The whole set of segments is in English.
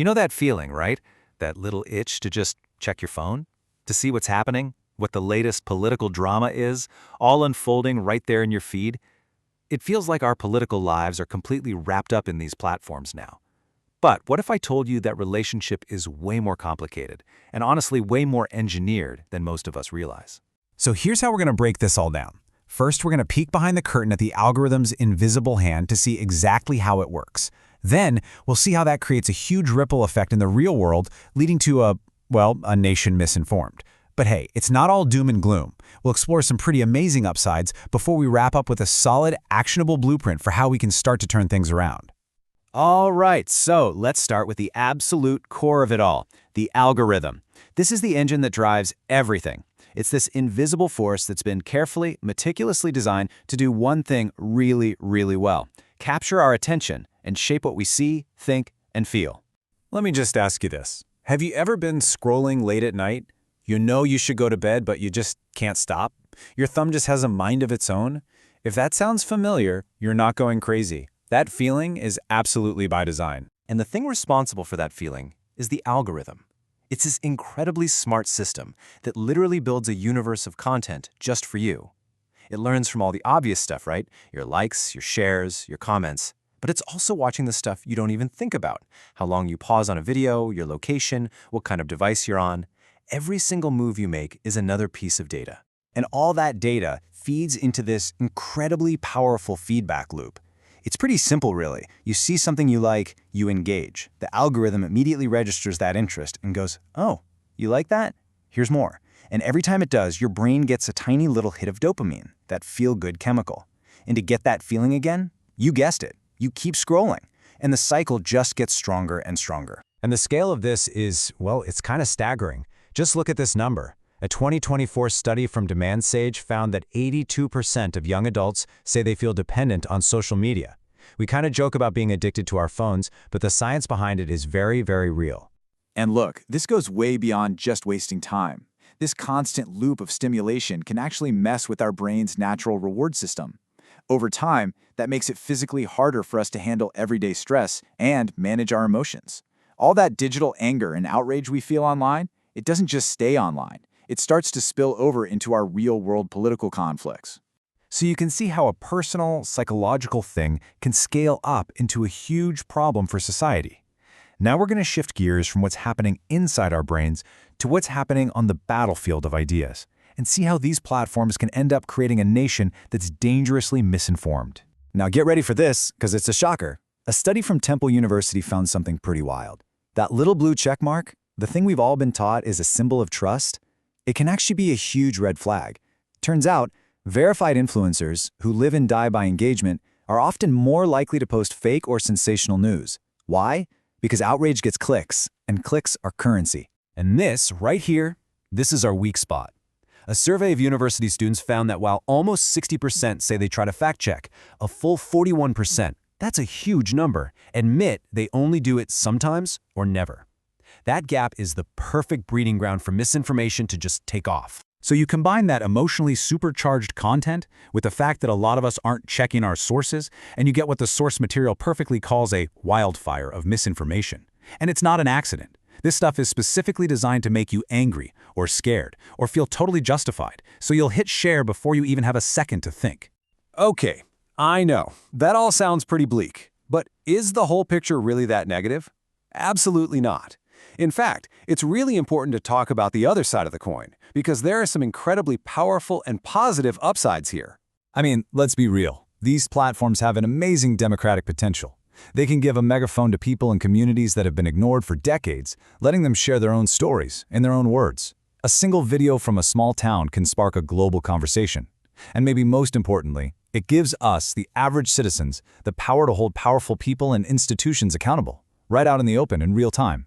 You know that feeling, right? That little itch to just check your phone? To see what's happening? What the latest political drama is, all unfolding right there in your feed? It feels like our political lives are completely wrapped up in these platforms now. But what if I told you that relationship is way more complicated, and honestly way more engineered than most of us realize? So here's how we're going to break this all down. First, we're going to peek behind the curtain at the algorithm's invisible hand to see exactly how it works. Then, we'll see how that creates a huge ripple effect in the real world, leading to a nation misinformed. But hey, it's not all doom and gloom. We'll explore some pretty amazing upsides before we wrap up with a solid, actionable blueprint for how we can start to turn things around. All right, so let's start with the absolute core of it all, the algorithm. This is the engine that drives everything. It's this invisible force that's been carefully, meticulously designed to do one thing really, really well: capture our attention and shape what we see, think, and feel. Let me just ask you this. Have you ever been scrolling late at night? You know you should go to bed, but you just can't stop? Your thumb just has a mind of its own? If that sounds familiar, you're not going crazy. That feeling is absolutely by design. And the thing responsible for that feeling is the algorithm. It's this incredibly smart system that literally builds a universe of content just for you. It learns from all the obvious stuff, right? Your likes, your shares, your comments. But it's also watching the stuff you don't even think about. How long you pause on a video, your location, what kind of device you're on. Every single move you make is another piece of data. And all that data feeds into this incredibly powerful feedback loop. It's pretty simple, really. You see something you like, you engage. The algorithm immediately registers that interest and goes, "Oh, you like that? Here's more." And every time it does, your brain gets a tiny little hit of dopamine, that feel-good chemical. And to get that feeling again, you guessed it, you keep scrolling. And the cycle just gets stronger and stronger. And the scale of this is, well, it's kind of staggering. Just look at this number. A 2024 study from DemandSage found that 82% of young adults say they feel dependent on social media. We kind of joke about being addicted to our phones, but the science behind it is very, very real. And look, this goes way beyond just wasting time. This constant loop of stimulation can actually mess with our brain's natural reward system. Over time, that makes it physically harder for us to handle everyday stress and manage our emotions. All that digital anger and outrage we feel online, it doesn't just stay online. It starts to spill over into our real-world political conflicts. So you can see how a personal, psychological thing can scale up into a huge problem for society. Now we're going to shift gears from what's happening inside our brains to what's happening on the battlefield of ideas, and see how these platforms can end up creating a nation that's dangerously misinformed. Now get ready for this, because it's a shocker. A study from Temple University found something pretty wild. That little blue check mark, the thing we've all been taught is a symbol of trust, it can actually be a huge red flag. Turns out, verified influencers who live and die by engagement are often more likely to post fake or sensational news. Why? Because outrage gets clicks, and clicks are currency. And this, right here, this is our weak spot. A survey of university students found that while almost 60% say they try to fact-check, a full 41%, that's a huge number, admit they only do it sometimes or never. That gap is the perfect breeding ground for misinformation to just take off. So you combine that emotionally supercharged content with the fact that a lot of us aren't checking our sources, and you get what the source material perfectly calls a wildfire of misinformation. And it's not an accident. This stuff is specifically designed to make you angry or scared or feel totally justified, so you'll hit share before you even have a second to think. Okay, I know, that all sounds pretty bleak, but is the whole picture really that negative? Absolutely not. In fact, it's really important to talk about the other side of the coin, because there are some incredibly powerful and positive upsides here. I mean, let's be real. These platforms have an amazing democratic potential. They can give a megaphone to people and communities that have been ignored for decades, letting them share their own stories in their own words. A single video from a small town can spark a global conversation. And maybe most importantly, it gives us, the average citizens, the power to hold powerful people and institutions accountable, right out in the open in real time.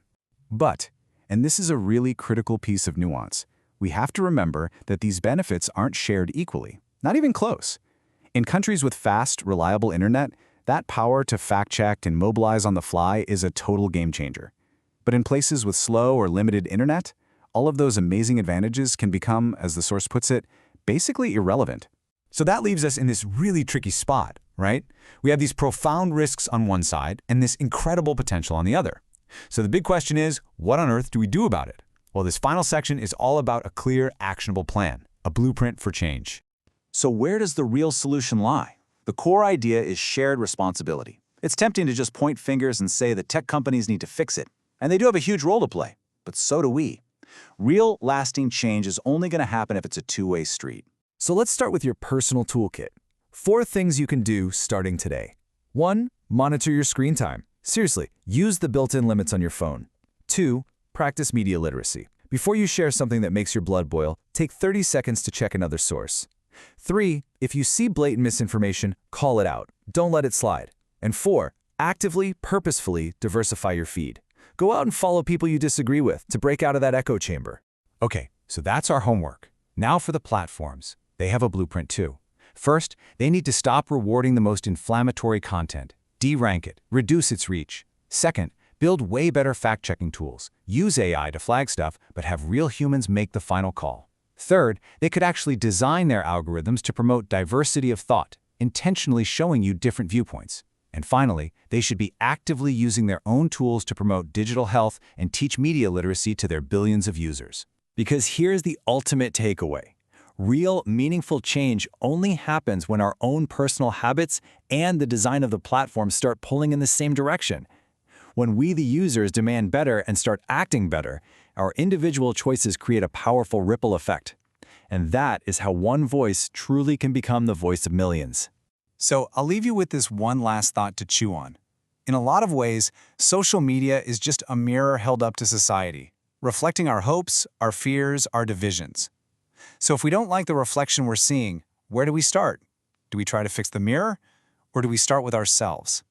But, and this is a really critical piece of nuance, we have to remember that these benefits aren't shared equally, not even close. In countries with fast, reliable internet, that power to fact-check and mobilize on the fly is a total game changer. But in places with slow or limited internet, all of those amazing advantages can become, as the source puts it, basically irrelevant. So that leaves us in this really tricky spot, right? We have these profound risks on one side and this incredible potential on the other. So the big question is, what on earth do we do about it? Well, this final section is all about a clear, actionable plan, a blueprint for change. So where does the real solution lie? The core idea is shared responsibility. It's tempting to just point fingers and say that tech companies need to fix it. And they do have a huge role to play, but so do we. Real, lasting change is only going to happen if it's a two-way street. So let's start with your personal toolkit. 4 things you can do starting today. 1. Monitor your screen time. Seriously, use the built-in limits on your phone. 2. Practice media literacy. Before you share something that makes your blood boil, take 30 seconds to check another source. 3. If you see blatant misinformation, call it out. Don't let it slide. And 4. Actively, purposefully diversify your feed. Go out and follow people you disagree with to break out of that echo chamber. Okay, so that's our homework. Now for the platforms. They have a blueprint too. First, they need to stop rewarding the most inflammatory content, de-rank it, reduce its reach. Second, build way better fact-checking tools. Use AI to flag stuff, but have real humans make the final call. Third, they could actually design their algorithms to promote diversity of thought, intentionally showing you different viewpoints. And finally, they should be actively using their own tools to promote digital health and teach media literacy to their billions of users. Because here's the ultimate takeaway. Real, meaningful change only happens when our own personal habits and the design of the platform start pulling in the same direction. When we, the users, demand better and start acting better, our individual choices create a powerful ripple effect. And that is how one voice truly can become the voice of millions. So I'll leave you with this one last thought to chew on. In a lot of ways, social media is just a mirror held up to society, reflecting our hopes, our fears, our divisions. So if we don't like the reflection we're seeing, where do we start? Do we try to fix the mirror, or do we start with ourselves?